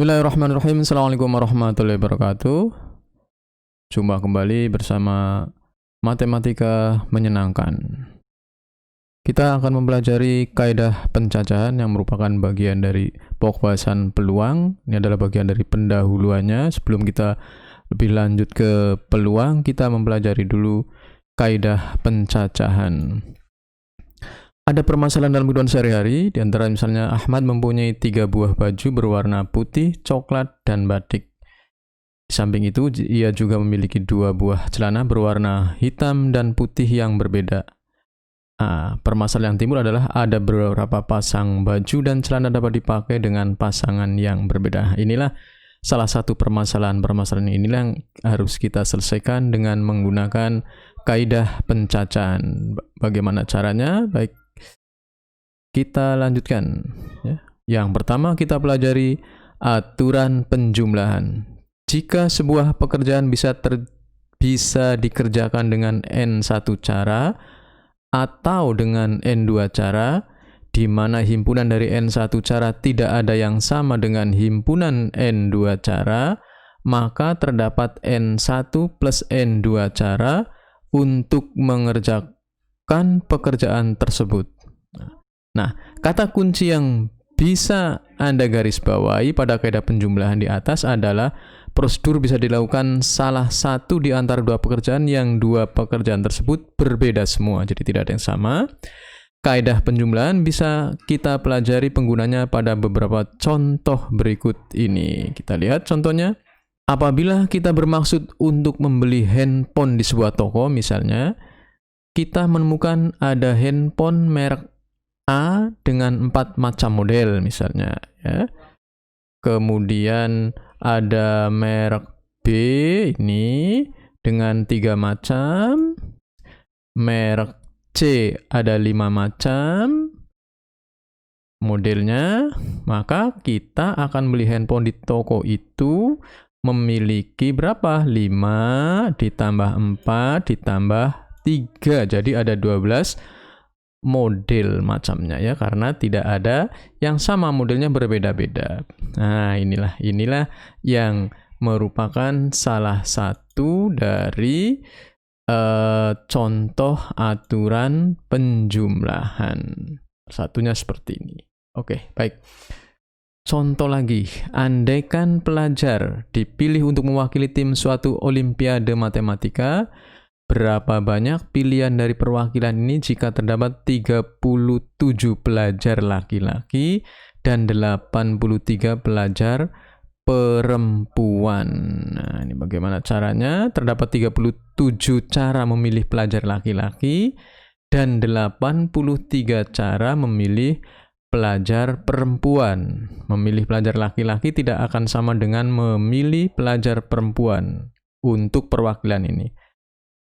Bismillahirrahmanirrahim. Assalamualaikum warahmatullahi wabarakatuh. Jumpa kembali bersama Matematika Menyenangkan. Kita akan mempelajari kaidah pencacahan yang merupakan bagian dari pokok bahasan peluang. Ini adalah bagian dari pendahuluannya. Sebelum kita lebih lanjut ke peluang, kita mempelajari dulu kaidah pencacahan. Ada permasalahan dalam kehidupan sehari-hari, di antara misalnya Ahmad mempunyai 3 buah baju berwarna putih, coklat, dan batik. Di samping itu, ia juga memiliki 2 buah celana berwarna hitam dan putih yang berbeda. Permasalahan yang timbul adalah ada beberapa pasang baju dan celana dapat dipakai dengan pasangan yang berbeda. Inilah salah satu permasalahan inilah yang harus kita selesaikan dengan menggunakan kaidah pencacahan. Bagaimana caranya? Baik, kita lanjutkan. Yang pertama kita pelajari aturan penjumlahan. Jika sebuah pekerjaan bisa dikerjakan dengan N1 cara atau dengan N2 cara, di mana himpunan dari N1 cara tidak ada yang sama dengan himpunan N2 cara, maka terdapat N1 plus N2 cara untuk mengerjakan pekerjaan tersebut. Nah, kata kunci yang bisa Anda garis bawahi pada kaidah penjumlahan di atas adalah prosedur bisa dilakukan salah satu di antara 2 pekerjaan yang 2 pekerjaan tersebut berbeda semua, jadi tidak ada yang sama. Kaidah penjumlahan bisa kita pelajari penggunanya pada beberapa contoh berikut ini. Kita lihat contohnya. Apabila kita bermaksud untuk membeli handphone di sebuah toko misalnya, kita menemukan ada handphone merek A dengan 4 macam model misalnya, ya. Kemudian ada merek B ini dengan 3 macam, merek C ada 5 macam modelnya, maka kita akan beli handphone di toko itu memiliki berapa? 5 ditambah 4 ditambah 3, jadi ada 12 model macamnya, ya, karena tidak ada yang sama, modelnya berbeda-beda. Nah, inilah yang merupakan salah satu dari contoh aturan penjumlahan. Satunya seperti ini. Oke, baik. Contoh lagi, andaikan pelajar dipilih untuk mewakili tim suatu olimpiade matematika, berapa banyak pilihan dari perwakilan ini jika terdapat 37 pelajar laki-laki dan 83 pelajar perempuan? Nah, ini bagaimana caranya? Terdapat 37 cara memilih pelajar laki-laki dan 83 cara memilih pelajar perempuan. Memilih pelajar laki-laki tidak akan sama dengan memilih pelajar perempuan untuk perwakilan ini.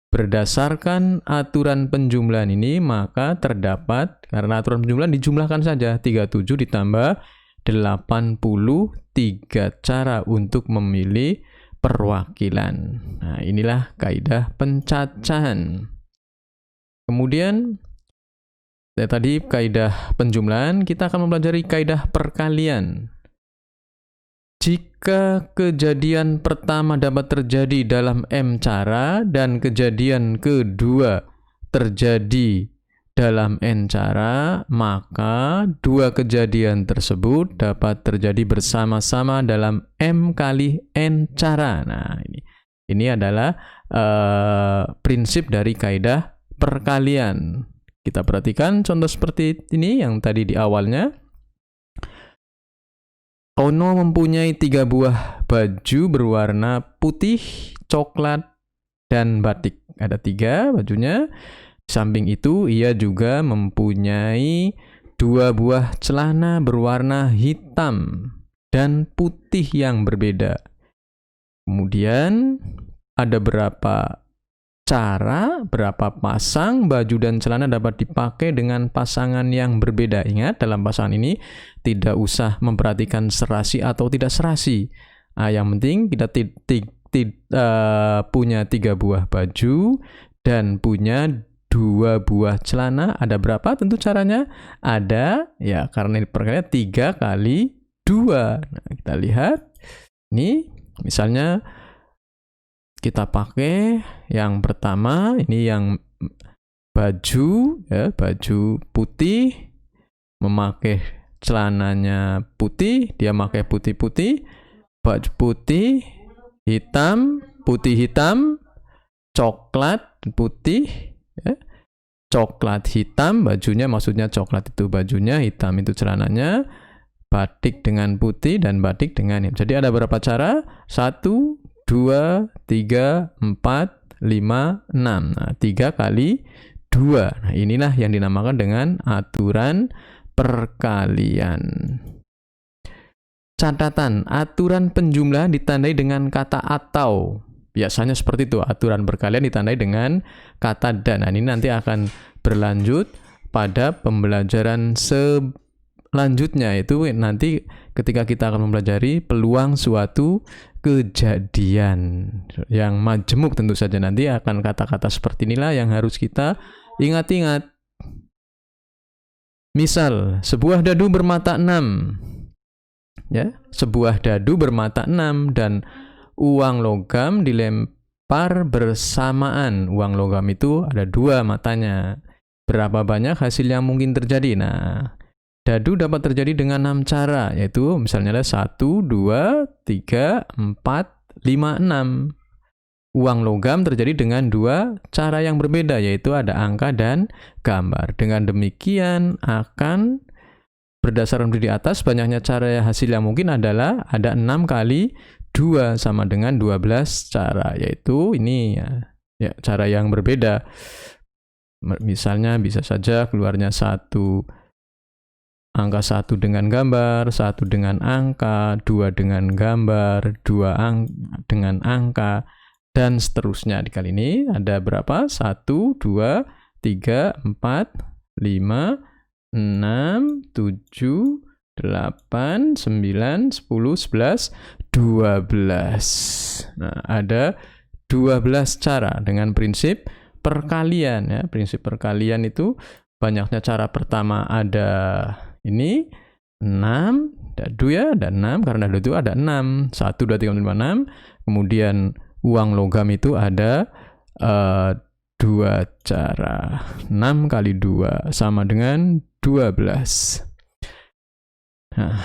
Berdasarkan aturan penjumlahan ini, maka terdapat, karena aturan penjumlahan dijumlahkan saja, 37 ditambah 83 cara untuk memilih perwakilan. Nah, inilah kaidah pencacahan. Kemudian, tadi kaidah penjumlahan, kita akan mempelajari kaidah perkalian. Jika kejadian pertama dapat terjadi dalam M cara dan kejadian kedua terjadi dalam N cara, maka 2 kejadian tersebut dapat terjadi bersama-sama dalam M kali N cara. Nah, ini adalah prinsip dari kaidah perkalian. Kita perhatikan contoh seperti ini yang tadi di awalnya. Ono mempunyai 3 buah baju berwarna putih, coklat, dan batik. Ada 3 bajunya. Di samping itu, ia juga mempunyai 2 buah celana berwarna hitam dan putih yang berbeda. Kemudian, ada berapa pasang baju dan celana dapat dipakai dengan pasangan yang berbeda. Ingat, dalam pasangan ini tidak usah memperhatikan serasi atau tidak serasi. Yang penting kita punya 3 buah baju dan punya 2 buah celana. Ada berapa? Tentu caranya ada, ya, karena ini perkalian 3 kali 2. Nah, kita lihat Ini misalnya kita pakai yang pertama, ini yang baju, ya, baju putih, memakai celananya putih, dia pakai putih-putih, baju putih, hitam, putih hitam, coklat putih, ya. Coklat hitam bajunya, maksudnya coklat itu bajunya, hitam itu celananya, batik dengan putih dan batik dengan hitam. Jadi ada berapa cara? 1, 2, 3, 4, 5, 6. Nah, 3 kali 2. Nah, inilah yang dinamakan dengan aturan perkalian. Catatan, aturan penjumlahan ditandai dengan kata atau. Biasanya seperti itu, aturan perkalian ditandai dengan kata dan. Nah, ini nanti akan berlanjut pada pembelajaran selanjutnya, itu nanti ketika kita akan mempelajari peluang suatu kejadian yang majemuk, tentu saja nanti akan kata-kata seperti inilah yang harus kita ingat-ingat. Misal, sebuah dadu bermata 6. Ya, sebuah dadu bermata 6 dan uang logam dilempar bersamaan. Uang logam itu ada 2 matanya. Berapa banyak hasil yang mungkin terjadi? Nah, dadu dapat terjadi dengan 6 cara, yaitu misalnya ada 1, 2, 3, 4, 5, 6. Uang logam terjadi dengan 2 cara yang berbeda, yaitu ada angka dan gambar. Dengan demikian akan berdasarkan di atas, banyaknya cara hasil yang mungkin adalah ada 6 kali 2 sama dengan 12 cara, yaitu ini ya cara yang berbeda. Misalnya bisa saja keluarnya angka 1 dengan gambar, 1 dengan angka, 2 dengan gambar, 2 dengan angka, dan seterusnya. Di kali ini ada berapa? 1, 2, 3, 4, 5, 6, 7, 8, 9, 10, 11, 12. Nah, ada 12 cara dengan prinsip perkalian, ya. Prinsip perkalian itu banyaknya cara. Pertama ada ini 6, dadu ya, ada 6 karena dadu itu ada 6. 1, 2, 3, 4, 5, 6. Kemudian uang logam itu ada 2 cara. 6 kali 2 sama dengan 12. Nah,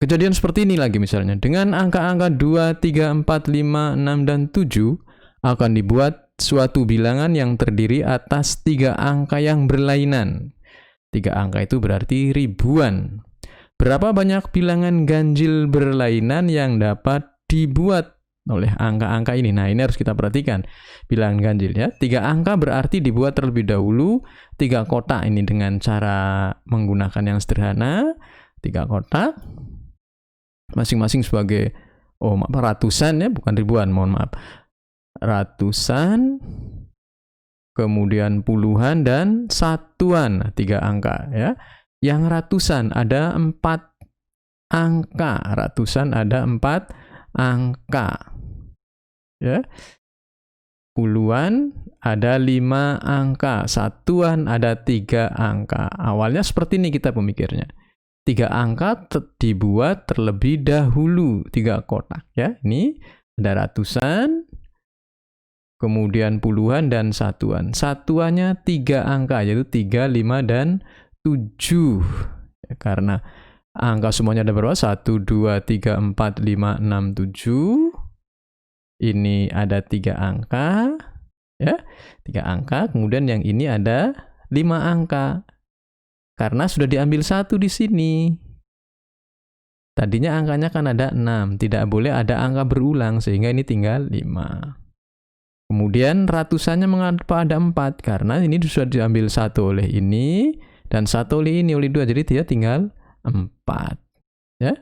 kejadian seperti ini lagi misalnya. Dengan angka-angka 2, 3, 4, 5, 6, dan 7 akan dibuat suatu bilangan yang terdiri atas 3 angka yang berlainan. 3 angka itu berarti ribuan. Berapa banyak bilangan ganjil berlainan yang dapat dibuat oleh angka-angka ini? Nah, ini harus kita perhatikan. Bilangan ganjil ya. 3 angka berarti dibuat terlebih dahulu 3 kotak ini dengan cara menggunakan yang sederhana. 3 kotak masing-masing sebagai ratusan ya, bukan ribuan, mohon maaf. Ratusan, kemudian puluhan dan satuan, 3 angka ya. Yang ratusan ada 4 angka. Ratusan ada 4 angka. Ya. Puluhan ada 5 angka, satuan ada 3 angka. Awalnya seperti ini kita pemikirnya. 3 angka dibuat terlebih dahulu, 3 kotak ya. Ini ada ratusan, kemudian puluhan dan satuan. Satuannya 3 angka, yaitu 3, 5, dan 7. Ya, karena angka semuanya ada berapa? 1, 2, 3, 4, 5, 6, 7. Ini ada 3 angka, ya, 3 angka. Kemudian yang ini ada 5 angka. Karena sudah diambil 1 di sini. Tadinya angkanya kan ada 6, tidak boleh ada angka berulang, sehingga ini tinggal 5. Kemudian ratusannya mengapa ada 4? Karena ini sudah diambil 1 oleh ini, dan 1 oleh ini, oleh 2, jadi dia tinggal 4. Ya.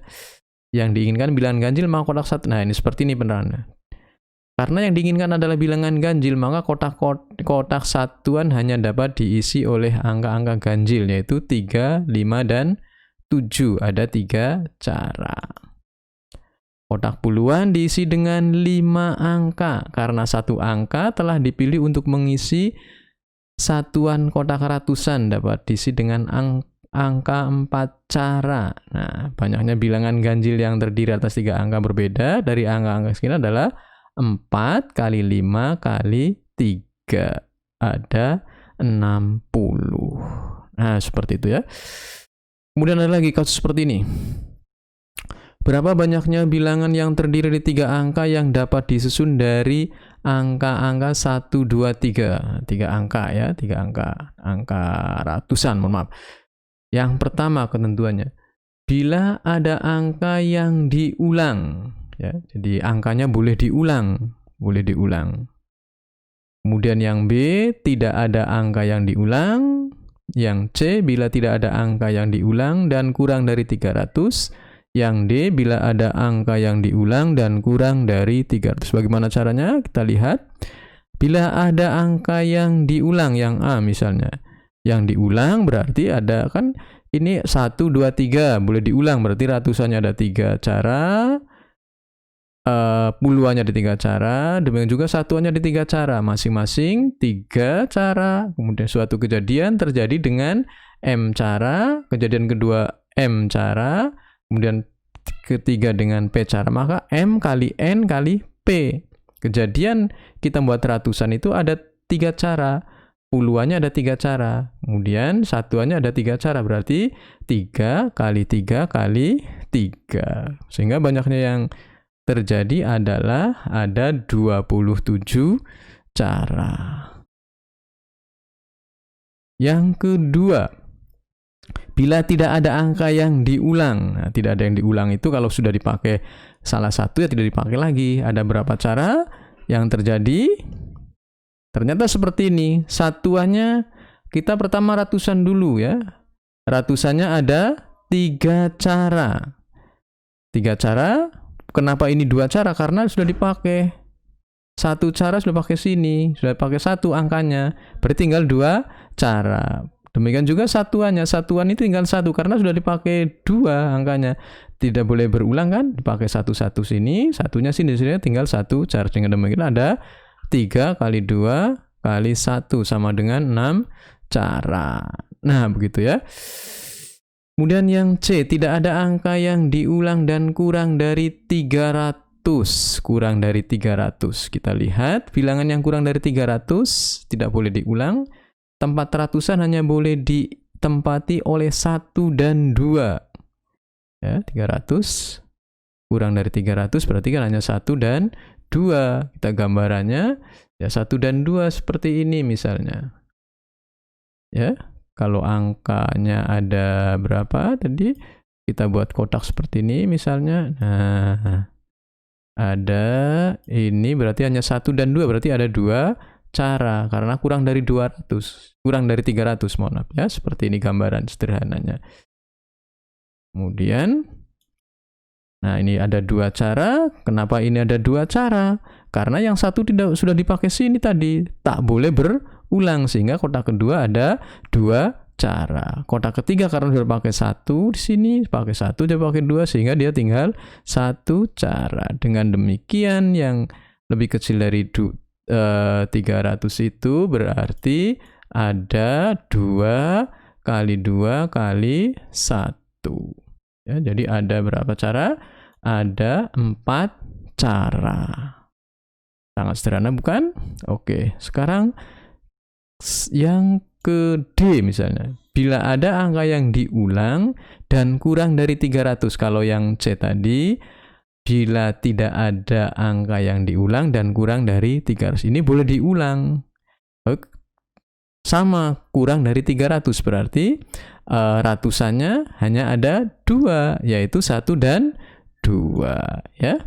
Yang diinginkan bilangan ganjil maka kotak 1. Nah, ini seperti ini beneran. Karena yang diinginkan adalah bilangan ganjil, maka kotak satuan hanya dapat diisi oleh angka-angka ganjil, yaitu 3, 5, dan 7. Ada 3 cara. Kotak puluhan diisi dengan 5 angka, karena 1 angka telah dipilih untuk mengisi satuan kotak ratusan, dapat diisi dengan angka 4 cara. Nah, banyaknya bilangan ganjil yang terdiri atas 3 angka berbeda dari angka-angka sekian adalah 4 kali 5 kali 3. Ada 60. Nah, seperti itu ya. Kemudian ada lagi kasus seperti ini. Berapa banyaknya bilangan yang terdiri dari 3 angka yang dapat disusun dari angka-angka 1, 2, 3. 3 angka ya, 3 angka. Angka ratusan, mohon maaf. Yang pertama ketentuannya, bila ada angka yang diulang. Ya, jadi angkanya boleh diulang. Boleh diulang. Kemudian yang B, tidak ada angka yang diulang. Yang C, bila tidak ada angka yang diulang dan kurang dari 300. Yang D, bila ada angka yang diulang dan kurang dari 300. Bagaimana caranya? Kita lihat. Bila ada angka yang diulang, yang A misalnya. Yang diulang berarti ada kan ini 1, 2, 3. Boleh diulang, berarti ratusannya ada 3 cara. Puluhannya ada 3 cara. Demikian juga satuannya ada 3 cara. Masing-masing 3 cara. Kemudian suatu kejadian terjadi dengan M cara. Kejadian kedua M cara. Kemudian ketiga dengan P cara, maka M kali N kali P. Kejadian kita buat ratusan itu ada 3 cara, puluhannya ada 3 cara, kemudian satuannya ada 3 cara, berarti 3 kali 3 kali 3. Sehingga banyaknya yang terjadi adalah ada 27 cara. Yang kedua, bila tidak ada angka yang diulang. Nah, tidak ada yang diulang itu kalau sudah dipakai salah satu ya tidak dipakai lagi. Ada berapa cara yang terjadi? Ternyata seperti ini. Satuannya kita pertama ratusan dulu ya. Ratusannya ada 3 cara. 3 cara. Kenapa ini 2 cara? Karena sudah dipakai. 1 cara sudah pakai sini. Sudah pakai 1 angkanya. Berarti tinggal 2 cara. Demikian juga satuannya. Satuan itu tinggal 1 karena sudah dipakai 2 angkanya. Tidak boleh berulang kan? Dipakai 1 sini, satunya sini tinggal 1 cara. Dengan demikian ada 3 kali 2 kali 1 sama dengan 6 cara. Nah, begitu ya. Kemudian yang C, tidak ada angka yang diulang dan kurang dari 300. Kurang dari 300. Kita lihat bilangan yang kurang dari 300 tidak boleh diulang. Tempat ratusan hanya boleh ditempati oleh 1 dan 2. Ya, 300 kurang dari 300 berarti kan hanya 1 dan 2. Kita gambarannya ya 1 dan 2 seperti ini misalnya. Ya, kalau angkanya ada berapa tadi? Kita buat kotak seperti ini misalnya. Nah, ada ini berarti hanya 1 dan 2, berarti ada 2 cara karena kurang dari 200, kurang dari 300, mohon maaf ya, seperti ini gambaran sederhananya. Kemudian nah ini ada 2 cara. Kenapa ini ada 2 cara? Karena yang satu tidak sudah dipakai sini tadi, tak boleh berulang sehingga kotak kedua ada 2 cara. Kotak ketiga karena sudah pakai 1 di sini, pakai 1 dia pakai 2 sehingga dia tinggal 1 cara. Dengan demikian yang lebih kecil dari 300 itu berarti ada 2 kali 2 kali 1. Ya, jadi ada berapa cara? Ada 4 cara. Sangat sederhana bukan? Oke, sekarang yang ke D misalnya. Bila ada angka yang diulang dan kurang dari 300. Kalau yang C tadi, bila tidak ada angka yang diulang dan kurang dari 300. Ini boleh diulang. Sama, kurang dari 300. Berarti ratusannya hanya ada 2, yaitu 1 dan 2. Ya.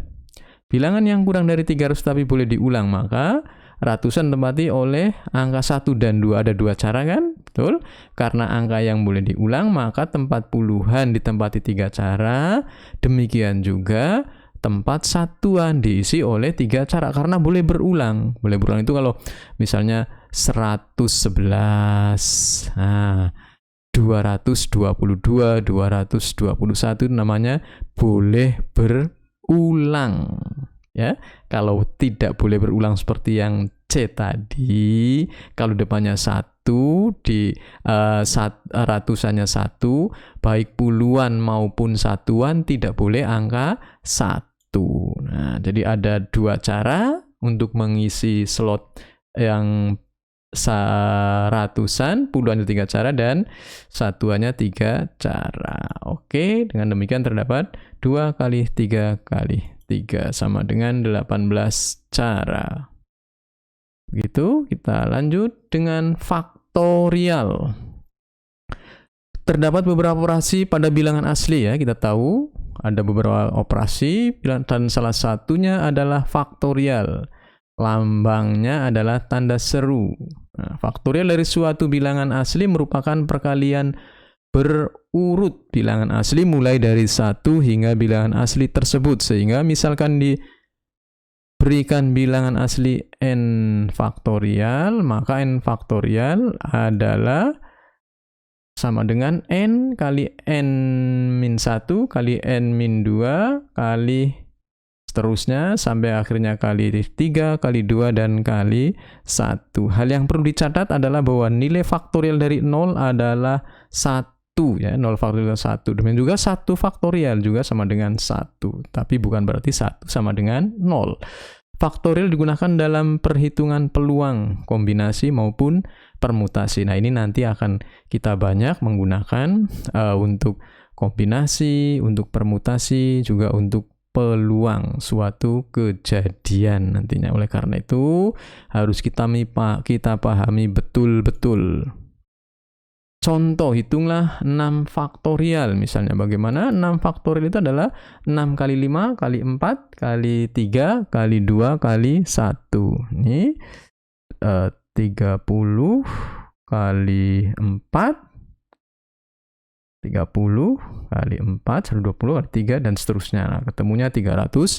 Bilangan yang kurang dari 300 tapi boleh diulang, maka ratusan ditempati oleh angka 1 dan 2. Ada 2 cara kan? Betul? Karena angka yang boleh diulang, maka tempat puluhan ditempati 3 cara. Demikian juga tempat satuan diisi oleh 3 cara karena boleh berulang. Boleh berulang itu kalau misalnya 111, nah, 222, 221 namanya boleh berulang. Ya, kalau tidak boleh berulang seperti yang C tadi, kalau depannya 1 di ratusannya 1, baik puluhan maupun satuan tidak boleh angka 1. Nah, jadi ada 2 cara untuk mengisi slot yang ratusan, puluhan 3 cara, dan satuannya 3 cara. Oke, dengan demikian terdapat 2 kali 3 kali 3 sama dengan 18 cara. Begitu, kita lanjut dengan faktorial. Terdapat beberapa operasi pada bilangan asli ya, kita tahu ada beberapa operasi dan salah satunya adalah faktorial. Lambangnya adalah tanda seru. Nah, faktorial dari suatu bilangan asli merupakan perkalian berurut bilangan asli mulai dari 1 hingga bilangan asli tersebut. Sehingga misalkan diberikan bilangan asli n faktorial, maka n faktorial adalah sama dengan n kali n-1 kali n-2 kali seterusnya sampai akhirnya kali 3, kali 2, dan kali 1. Hal yang perlu dicatat adalah bahwa nilai faktorial dari 0 adalah 1. Ya, 0 faktorial 1. Demikian juga 1 faktorial juga sama dengan 1. Tapi bukan berarti 1 sama dengan 0. Faktorial digunakan dalam perhitungan peluang, kombinasi maupun permutasi. Nah, ini nanti akan kita banyak menggunakan untuk kombinasi, untuk permutasi, juga untuk peluang suatu kejadian nantinya. Oleh karena itu harus kita pahami betul-betul. Contoh, hitunglah 6 faktorial. Misalnya bagaimana? 6 faktorial itu adalah 6 kali 5 kali 4 kali 3 kali 2 kali 1. Ini 30 kali 4 30 kali 4, 120 kali 3, dan seterusnya. Nah, ketemunya 360.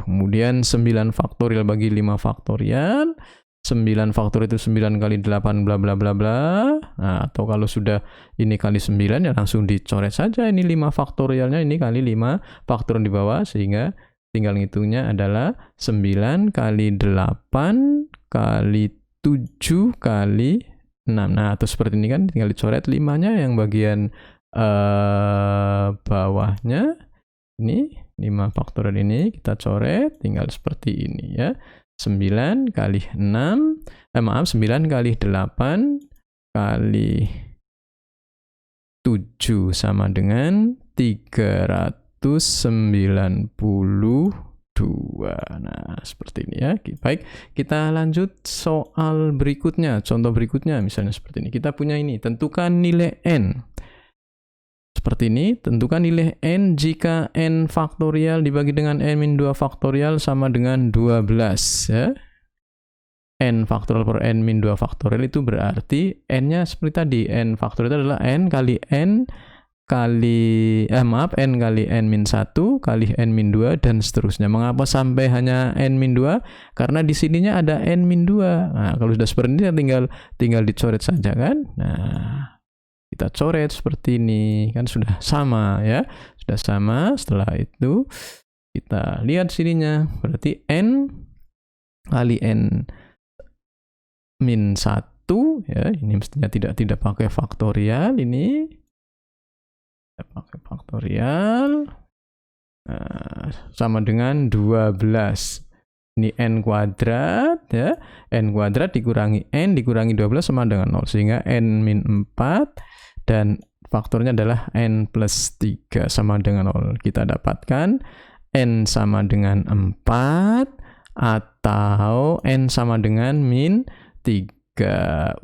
Kemudian 9 faktorial bagi 5 faktorial. 9 faktorial itu 9 kali 8 bla bla bla bla. Nah, atau kalau sudah ini kali 9 ya langsung dicoret saja. Ini 5 faktorialnya, ini kali 5 faktorial di bawah, sehingga tinggal ngitungnya adalah 9 kali 8 kali 7 kali 6. Nah, atau seperti ini kan, tinggal dicoret 5-nya yang bagian bawahnya. Ini 5 faktorial ini kita coret, tinggal seperti ini ya. 9 kali 6, 9 kali 8 kali 7 sama dengan 392. Nah, seperti ini ya. Baik, kita lanjut soal berikutnya. Contoh berikutnya misalnya seperti ini. Kita punya ini, tentukan nilai n. Seperti ini, tentukan nilai n jika n faktorial dibagi dengan n-2 faktorial sama dengan 12 ya. N faktorial per n-2 faktorial itu berarti n-nya seperti tadi. N faktorial itu adalah n kali n kali n kali n-1 kali n-2 dan seterusnya. Mengapa sampai hanya n-2? Karena di sininya ada n-2. Nah, kalau sudah seperti ini tinggal dicoret saja kan. Nah, kita coret seperti ini kan sudah sama ya. Sudah sama. Setelah itu kita lihat sininya. Berarti n kali n-1 ya. Ini mestinya tidak pakai faktorial ini. Pakai faktorial sama dengan 12. Ini n kuadrat ya. N kuadrat dikurangi n dikurangi 12 sama dengan 0, sehingga n-4 dan faktornya adalah n plus 3 sama dengan 0. Kita dapatkan n sama dengan 4 atau n sama dengan min 3.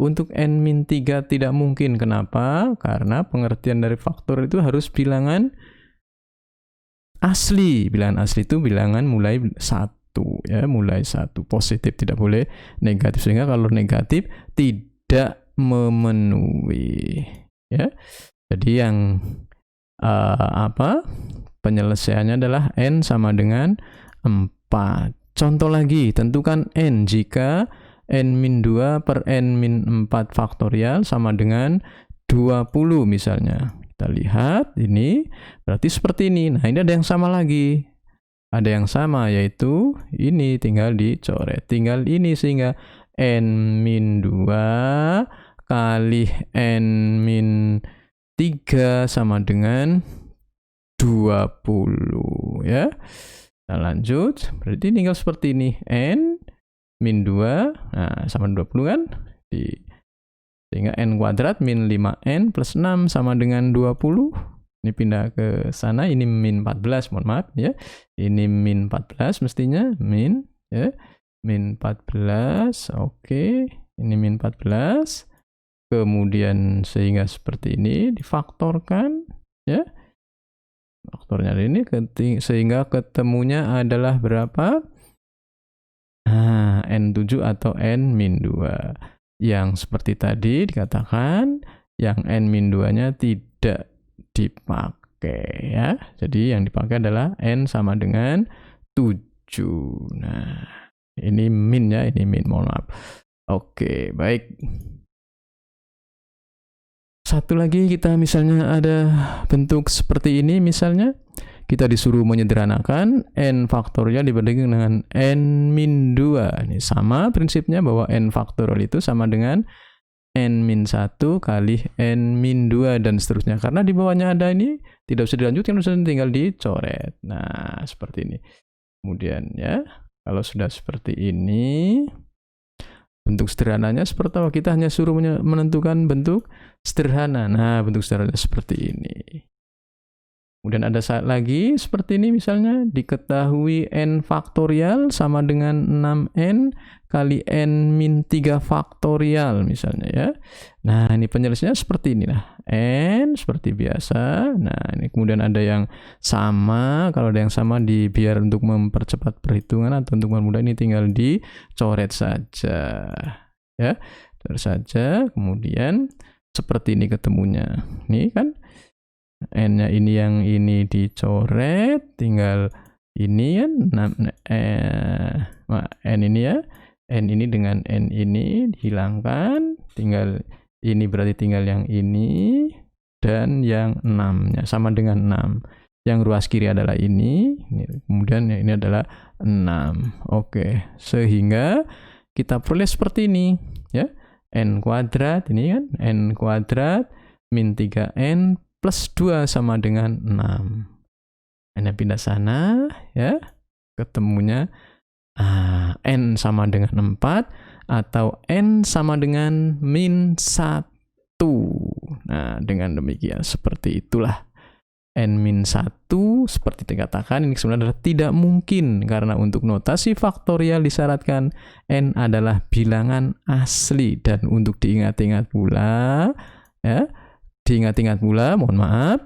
Untuk n-3 tidak mungkin. Kenapa? Karena pengertian dari faktor itu harus bilangan asli. Bilangan asli itu bilangan mulai 1 ya, mulai 1 positif, tidak boleh negatif. Sehingga kalau negatif tidak memenuhi ya. Jadi yang penyelesaiannya adalah n sama dengan 4. Contoh lagi, tentukan n jika n-2 per n-4 faktorial sama dengan 20 misalnya. Kita lihat ini, berarti seperti ini. Nah, ini ada yang sama lagi. Ada yang sama, yaitu ini tinggal dicoret. Tinggal ini, sehingga N-2 kali N-3 sama dengan 20 ya. Kita lanjut, berarti tinggal seperti ini, N-2 nah sama 20 kan, sehingga N kuadrat min 5N plus 6 sama dengan 20. Ini pindah ke sana, ini min 14, mohon maaf ya. Ini min 14 mestinya, min ya. Min 14, oke. Ini min 14. Kemudian sehingga seperti ini difaktorkan ya. Faktornya ini sehingga ketemunya adalah berapa? Nah, N7 atau N-2. Yang seperti tadi dikatakan yang N-2-nya tidak dipakai ya. Jadi yang dipakai adalah N sama dengan 7. Nah, ini min ya, ini min, mohon maaf. Oke, baik. Satu lagi kita misalnya ada bentuk seperti ini, misalnya kita disuruh menyederhanakan N faktorial dibandingkan dengan N-2. Ini sama prinsipnya bahwa N faktorial itu sama dengan N-1 kali N-2 dan seterusnya. Karena di bawahnya ada ini, tidak usah dilanjutkan, tinggal dicoret. Nah, seperti ini. Kemudian ya, kalau sudah seperti ini, bentuk sederhananya seperti apa? Kita hanya suruh menentukan bentuk sederhana. Nah, bentuk sederhananya seperti ini. Kemudian ada lagi seperti ini, misalnya diketahui N faktorial sama dengan 6N kali N-3 faktorial misalnya ya. Nah, ini penyelesaiannya seperti inilah. N seperti biasa. Nah, ini kemudian ada yang sama. Kalau ada yang sama, biar untuk mempercepat perhitungan atau untuk mempermudah, ini tinggal dicoret saja. Ya, coret saja. Kemudian seperti ini ketemunya. Ini kan N-nya ini, yang ini dicoret, tinggal ini kan N ini ya. N ini dengan N ini dihilangkan, tinggal ini berarti tinggal yang ini dan yang 6-nya sama dengan 6. Yang ruas kiri adalah ini kemudian ini adalah 6. Oke, sehingga kita peroleh seperti ini ya. N kuadrat ini kan N kuadrat min 3N plus 2 sama dengan 6. N pindah sana ya. Ketemunya N sama dengan 4 atau N sama dengan min 1. Nah, dengan demikian seperti itulah N-1 seperti dikatakan ini sebenarnya adalah tidak mungkin, karena untuk notasi faktorial disyaratkan N adalah bilangan asli. Dan untuk diingat-ingat pula ya, mohon maaf,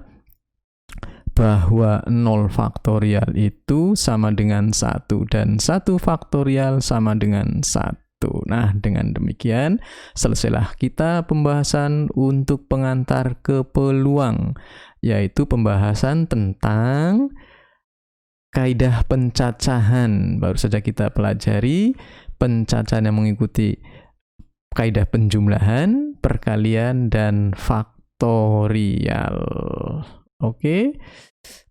bahwa 0 faktorial itu sama dengan 1 dan 1 faktorial sama dengan 1. Nah, dengan demikian selesailah kita pembahasan untuk pengantar ke peluang, yaitu pembahasan tentang kaidah pencacahan. Baru saja kita pelajari pencacahan yang mengikuti kaidah penjumlahan, perkalian, dan faktorial. Oke,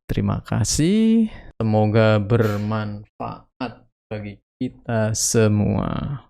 terima kasih. Semoga bermanfaat bagi kita semua.